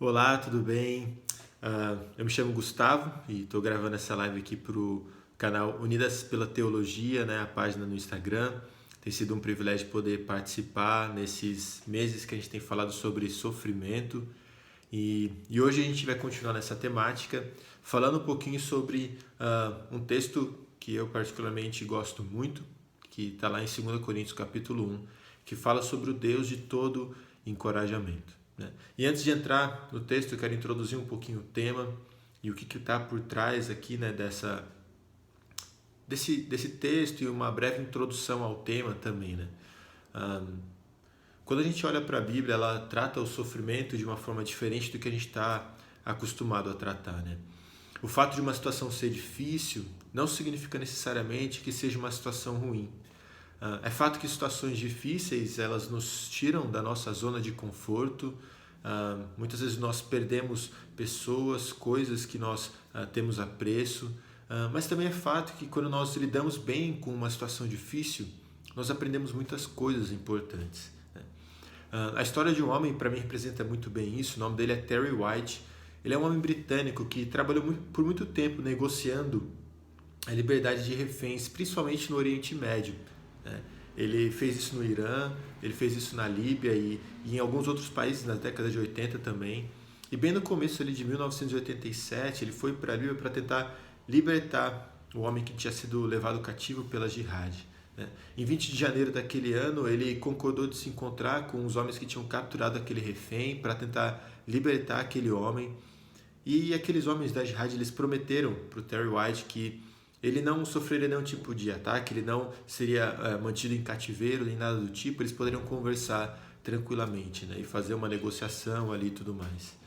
Olá, tudo bem? Eu me chamo Gustavo e estou gravando essa live aqui para o canal Unidas pela Teologia, né, a página no Instagram. Tem sido um privilégio poder participar nesses meses que a gente tem falado sobre sofrimento e hoje a gente vai continuar nessa temática falando um pouquinho sobre um texto que eu particularmente gosto muito, que está lá em 2 Coríntios capítulo 1, que fala sobre o Deus de todo encorajamento, né? E antes de entrar no texto, eu quero introduzir um pouquinho o tema e o que está por trás aqui, né, desse texto e uma breve introdução ao tema também, né? Quando a gente olha para a Bíblia, ela trata o sofrimento de uma forma diferente do que a gente está acostumado a tratar, né? O fato de uma situação ser difícil não significa necessariamente que seja uma situação ruim. É fato que situações difíceis elas nos tiram da nossa zona de conforto. Muitas vezes nós perdemos pessoas, coisas que nós temos apreço, mas também é fato que quando nós lidamos bem com uma situação difícil, nós aprendemos muitas coisas importantes, né? A história de um homem para mim representa muito bem isso. O nome dele é Terry White. Ele é um homem britânico que trabalhou por muito tempo negociando a liberdade de reféns, principalmente no Oriente Médio, né? Ele fez isso no Irã, ele fez isso na Líbia e em alguns outros países na década de 80 também. E bem no começo ali de 1987, ele foi para a Líbia para tentar libertar o homem que tinha sido levado cativo pela Jihad, né? Em 20 de janeiro daquele ano, ele concordou de se encontrar com os homens que tinham capturado aquele refém para tentar libertar aquele homem. E aqueles homens da Jihad, eles prometeram para o Terry White que ele não sofreria nenhum tipo de ataque, ele não seria mantido em cativeiro nem nada do tipo, eles poderiam conversar tranquilamente, né, e fazer uma negociação ali e tudo mais.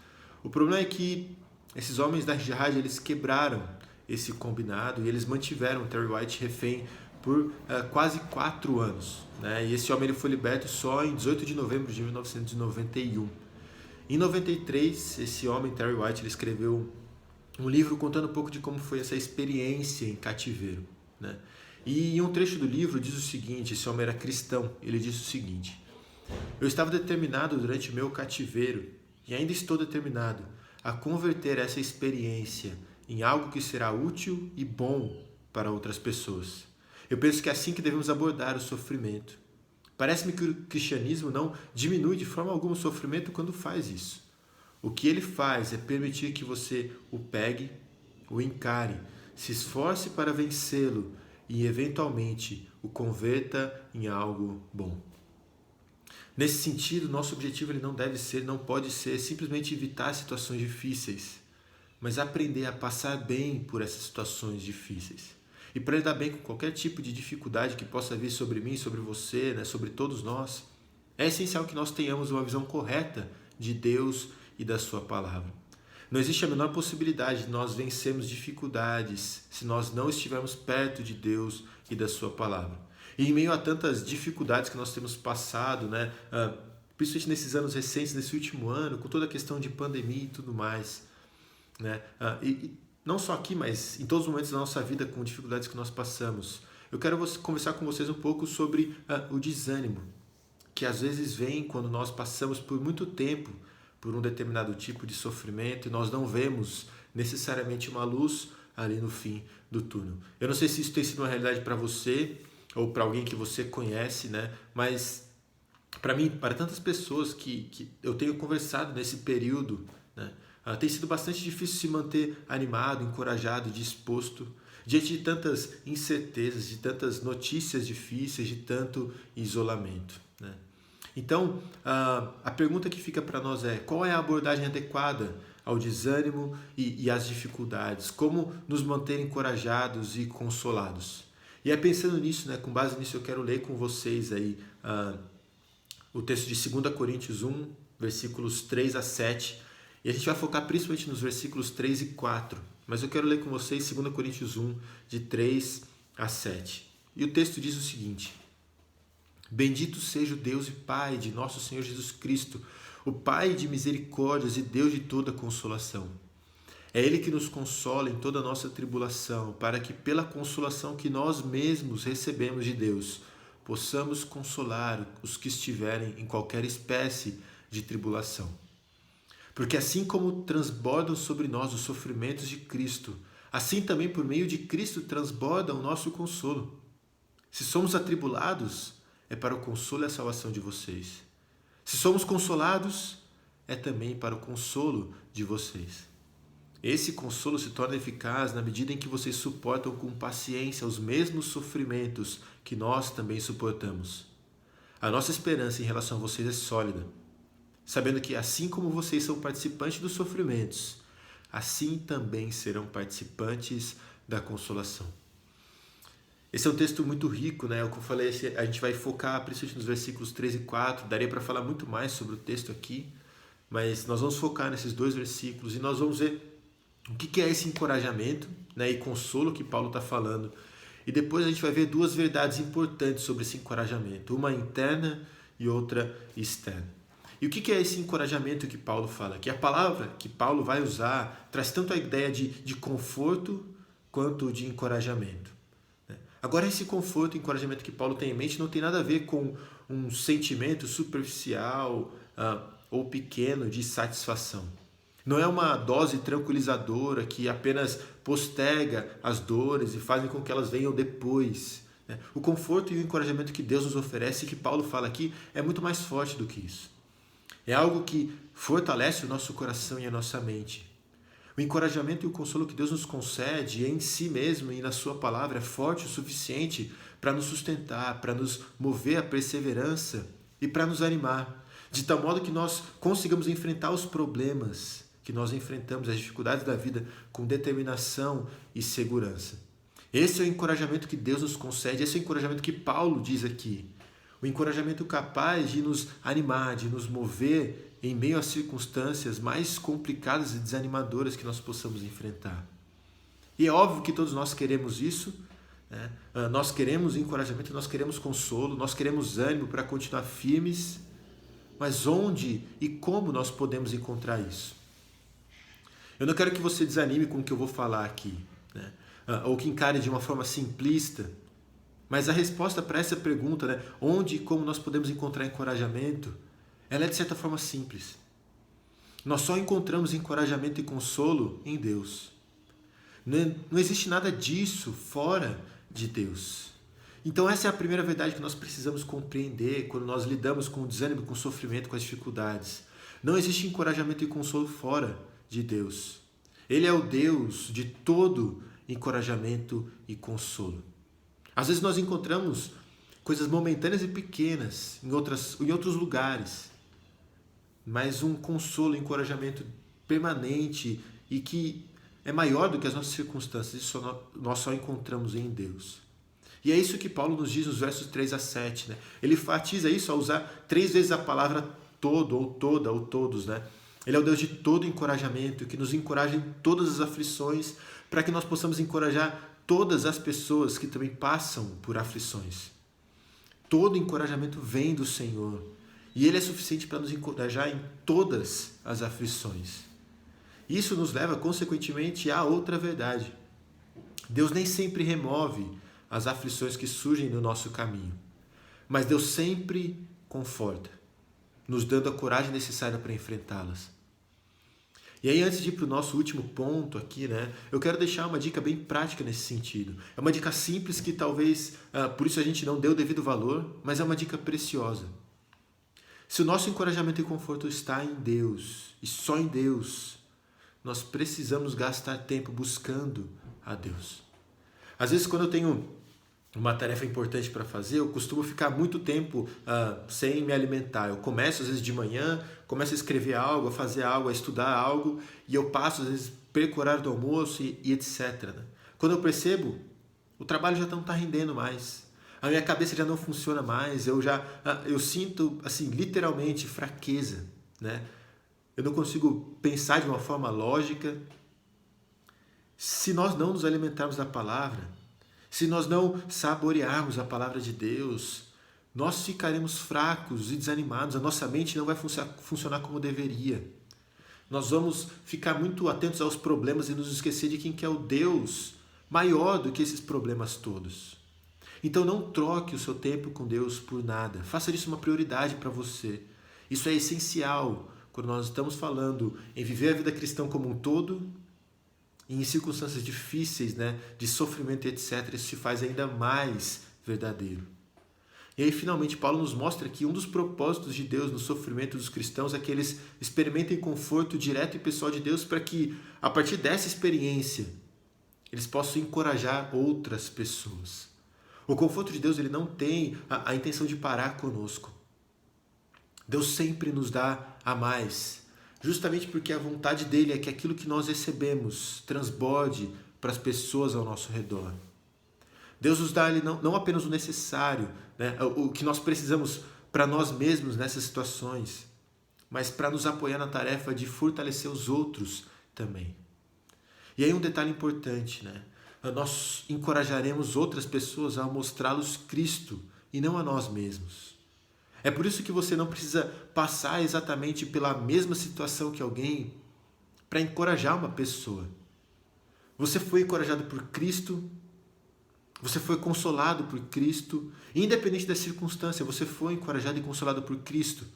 O problema é que esses homens da Jihad, eles quebraram esse combinado e eles mantiveram o Terry White refém por quase 4 anos, né, e esse homem ele foi liberto só em 18 de novembro de 1991. Em 93, esse homem, Terry White, ele escreveu um livro contando um pouco de como foi essa experiência em cativeiro, né? E em um trecho do livro diz o seguinte, esse homem era cristão, ele diz o seguinte: eu estava determinado durante o meu cativeiro, e ainda estou determinado, a converter essa experiência em algo que será útil e bom para outras pessoas. Eu penso que é assim que devemos abordar o sofrimento. Parece-me que o cristianismo não diminui de forma alguma o sofrimento quando faz isso. O que ele faz é permitir que você o pegue, o encare, se esforce para vencê-lo e, eventualmente, o converta em algo bom. Nesse sentido, nosso objetivo ele não pode ser simplesmente evitar situações difíceis, mas aprender a passar bem por essas situações difíceis. E para lidar bem com qualquer tipo de dificuldade que possa vir sobre mim, sobre você, né, sobre todos nós, é essencial que nós tenhamos uma visão correta de Deus e da sua palavra. Não existe a menor possibilidade de nós vencermos dificuldades se nós não estivermos perto de Deus e da sua palavra. E em meio a tantas dificuldades que nós temos passado, né, principalmente nesses anos recentes, nesse último ano, com toda a questão de pandemia e tudo mais, né, e não só aqui, mas em todos os momentos da nossa vida com dificuldades que nós passamos, eu quero conversar com vocês um pouco sobre o desânimo, que às vezes vem quando nós passamos por muito tempo por um determinado tipo de sofrimento e nós não vemos necessariamente uma luz ali no fim do túnel. Eu não sei se isso tem sido uma realidade para você ou para alguém que você conhece, né? Mas para mim, para tantas pessoas que eu tenho conversado nesse período, né, tem sido bastante difícil se manter animado, encorajado, disposto diante de tantas incertezas, de tantas notícias difíceis, de tanto isolamento, né? Então, a pergunta que fica para nós é: qual é a abordagem adequada ao desânimo e às dificuldades? Como nos manter encorajados e consolados? E é pensando nisso, né, com base nisso, eu quero ler com vocês aí o texto de 2 Coríntios 1, versículos 3 a 7. E a gente vai focar principalmente nos versículos 3 e 4. Mas eu quero ler com vocês 2 Coríntios 1, de 3 a 7. E o texto diz o seguinte: bendito seja o Deus e Pai de nosso Senhor Jesus Cristo, o Pai de misericórdias e Deus de toda consolação. É Ele que nos consola em toda a nossa tribulação, para que pela consolação que nós mesmos recebemos de Deus, possamos consolar os que estiverem em qualquer espécie de tribulação. Porque assim como transbordam sobre nós os sofrimentos de Cristo, assim também por meio de Cristo transborda o nosso consolo. Se somos atribulados, é para o consolo e a salvação de vocês. Se somos consolados, é também para o consolo de vocês. Esse consolo se torna eficaz na medida em que vocês suportam com paciência os mesmos sofrimentos que nós também suportamos. A nossa esperança em relação a vocês é sólida, sabendo que assim como vocês são participantes dos sofrimentos, assim também serão participantes da consolação. Esse é um texto muito rico, né? Como eu falei, a gente vai focar principalmente nos versículos 3 e 4, daria para falar muito mais sobre o texto aqui, mas nós vamos focar nesses 2 versículos e nós vamos ver o que é esse encorajamento, né, e consolo que Paulo está falando. E depois a gente vai ver 2 verdades importantes sobre esse encorajamento, uma interna e outra externa. E o que é esse encorajamento que Paulo fala? Que a palavra que Paulo vai usar traz tanto a ideia de conforto quanto de encorajamento. Agora, esse conforto e encorajamento que Paulo tem em mente não tem nada a ver com um sentimento superficial ou pequeno de satisfação. Não é uma dose tranquilizadora que apenas posterga as dores e fazem com que elas venham depois. O conforto e o encorajamento que Deus nos oferece, que Paulo fala aqui, é muito mais forte do que isso. É algo que fortalece o nosso coração e a nossa mente. O encorajamento e o consolo que Deus nos concede em si mesmo e na sua palavra é forte o suficiente para nos sustentar, para nos mover à perseverança e para nos animar, de tal modo que nós consigamos enfrentar os problemas que nós enfrentamos, as dificuldades da vida, com determinação e segurança. Esse é o encorajamento que Deus nos concede, esse é o encorajamento que Paulo diz aqui. O encorajamento capaz de nos animar, de nos mover em meio às circunstâncias mais complicadas e desanimadoras que nós possamos enfrentar. E é óbvio que todos nós queremos isso, né? Nós queremos encorajamento, nós queremos consolo, nós queremos ânimo para continuar firmes, mas onde e como nós podemos encontrar isso? Eu não quero que você desanime com o que eu vou falar aqui, né? Ou que encare de uma forma simplista, mas a resposta para essa pergunta, né, onde e como nós podemos encontrar encorajamento, ela é de certa forma simples. Nós só encontramos encorajamento e consolo em Deus. Não existe nada disso fora de Deus. Então essa é a primeira verdade que nós precisamos compreender quando nós lidamos com o desânimo, com o sofrimento, com as dificuldades. Não existe encorajamento e consolo fora de Deus. Ele é o Deus de todo encorajamento e consolo. Às vezes nós encontramos coisas momentâneas e pequenas em outros lugares, mas um consolo, um encorajamento permanente e que é maior do que as nossas circunstâncias, isso nós só encontramos em Deus. E é isso que Paulo nos diz nos versos 3 a 7. Né? Ele enfatiza isso ao usar 3 vezes a palavra todo, ou toda, ou todos. Né? Ele é o Deus de todo encorajamento, que nos encoraja em todas as aflições, para que nós possamos encorajar todas as pessoas que também passam por aflições. Todo encorajamento vem do Senhor. E Ele é suficiente para nos encorajar em todas as aflições. Isso nos leva, consequentemente, a outra verdade. Deus nem sempre remove as aflições que surgem no nosso caminho. Mas Deus sempre conforta, nos dando a coragem necessária para enfrentá-las. E aí, antes de ir para o nosso último ponto aqui, né, eu quero deixar uma dica bem prática nesse sentido. É uma dica simples que talvez, por isso a gente não deu o devido valor, mas é uma dica preciosa. Se o nosso encorajamento e conforto está em Deus, e só em Deus, nós precisamos gastar tempo buscando a Deus. Às vezes, quando eu tenho uma tarefa importante para fazer, eu costumo ficar muito tempo sem me alimentar. Eu começo, às vezes, de manhã, começo a escrever algo, a fazer algo, a estudar algo, e eu passo, às vezes, perco o horário do almoço e etc. Né? Quando eu percebo, o trabalho já não está rendendo mais. A minha cabeça já não funciona mais. Eu sinto, assim, literalmente, fraqueza. Né? Eu não consigo pensar de uma forma lógica. Se nós não nos alimentarmos da palavra, se nós não saborearmos a palavra de Deus, nós ficaremos fracos e desanimados, a nossa mente não vai funcionar como deveria. Nós vamos ficar muito atentos aos problemas e nos esquecer de quem que é o Deus maior do que esses problemas todos. Então não troque o seu tempo com Deus por nada. Faça disso uma prioridade para você. Isso é essencial quando nós estamos falando em viver a vida cristã como um todo, e em circunstâncias difíceis, né, de sofrimento e etc., isso se faz ainda mais verdadeiro. E aí, finalmente, Paulo nos mostra que um dos propósitos de Deus no sofrimento dos cristãos é que eles experimentem conforto direto e pessoal de Deus para que, a partir dessa experiência, eles possam encorajar outras pessoas. O conforto de Deus, ele não tem a intenção de parar conosco. Deus sempre nos dá a mais, justamente porque a vontade dele é que aquilo que nós recebemos transborde para as pessoas ao nosso redor. Deus nos dá não apenas o necessário, né, o que nós precisamos para nós mesmos nessas situações, mas para nos apoiar na tarefa de fortalecer os outros também. E aí um detalhe importante, né? Nós encorajaremos outras pessoas a mostrá-los Cristo e não a nós mesmos. É por isso que você não precisa passar exatamente pela mesma situação que alguém para encorajar uma pessoa. Você foi encorajado por Cristo, você foi consolado por Cristo, independente da circunstância, você foi encorajado e consolado por Cristo.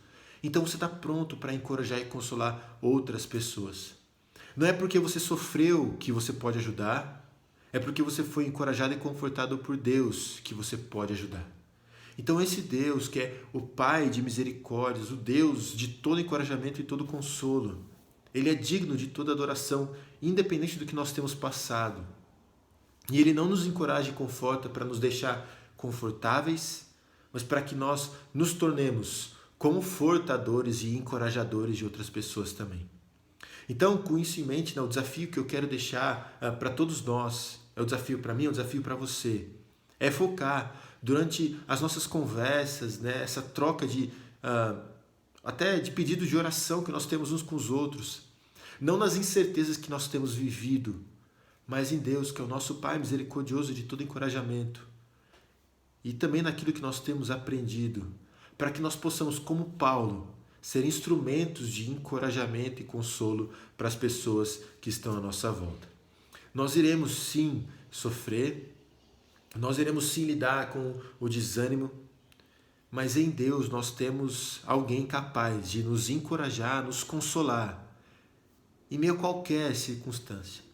Então você está pronto para encorajar e consolar outras pessoas. Não é porque você sofreu que você pode ajudar, é porque você foi encorajado e confortado por Deus que você pode ajudar. Então esse Deus que é o Pai de misericórdias, o Deus de todo encorajamento e todo consolo, ele é digno de toda adoração, independente do que nós temos passado. E ele não nos encoraja e conforta para nos deixar confortáveis, mas para que nós nos tornemos confortadores e encorajadores de outras pessoas também. Então, com isso em mente, o desafio que eu quero deixar para todos nós, é o desafio para mim, é o desafio para você, é focar durante as nossas conversas, né, essa troca até de pedidos de oração que nós temos uns com os outros, não nas incertezas que nós temos vivido, mas em Deus, que é o nosso Pai misericordioso de todo encorajamento. E também naquilo que nós temos aprendido, para que nós possamos, como Paulo, ser instrumentos de encorajamento e consolo para as pessoas que estão à nossa volta. Nós iremos sim sofrer, nós iremos sim lidar com o desânimo, mas em Deus nós temos alguém capaz de nos encorajar, nos consolar, em meio a qualquer circunstância.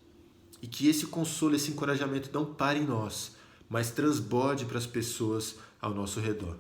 E que esse consolo, esse encorajamento não pare em nós, mas transborde para as pessoas ao nosso redor.